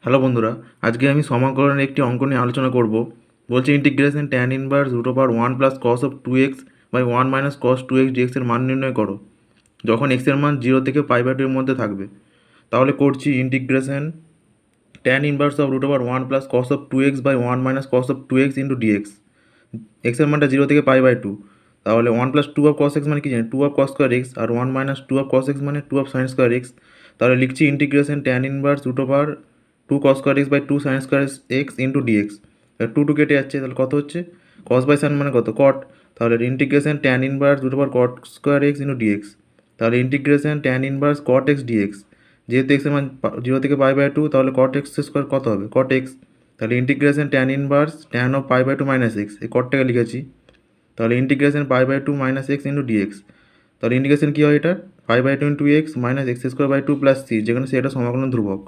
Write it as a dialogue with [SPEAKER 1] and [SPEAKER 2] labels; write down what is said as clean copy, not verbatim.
[SPEAKER 1] Hello বন্ধুরা, আজকে আমি সমাকলনের একটি অঙ্ক নিয়ে আলোচনা করব। বলছে integration tan inverse root over one plus cos of two x by one minus cos two X DX এর মান নির্ণয় করো যখন এক্সের মান 0 থেকে π/2 এর মধ্যে থাকবে। তাহলে করছি integration tan inverse of root over one plus cos of two x by one minus cos of two x into dx. এক্সের মানটা 0 থেকে π/2, তাহলে one plus two of cos x মানে কি জানি, two of cos square x, আর one minus two of cos x মানে two of sine square x. তাহলে লিখছি integration tan inverse root over two cos square x by two sine square x into DX. Two two কেটে যাচ্ছে, তাহলে কত হচ্ছে, কস by sine মানে কত, কট। তাহলে integration tan inverse root over cot square x into dx. তাহলে integration tan inverse cot x dx, যেহেতু এক্সের মান 0 থেকে π/2, তাহলে কট এক্স স্কোয়ার কত হবে, কট এক্স। তাহলে integration tan inverse tan of π/2 minus x, এই কটটাকে লিখেছি। তাহলে integration π/2 minus x into dx. তাহলে ইন্টিগ্রেশন কী হয়, এটা 5/2 into x minus x square by two plus c, যেখানে সি এটা সমাকলন ধ্রুবক।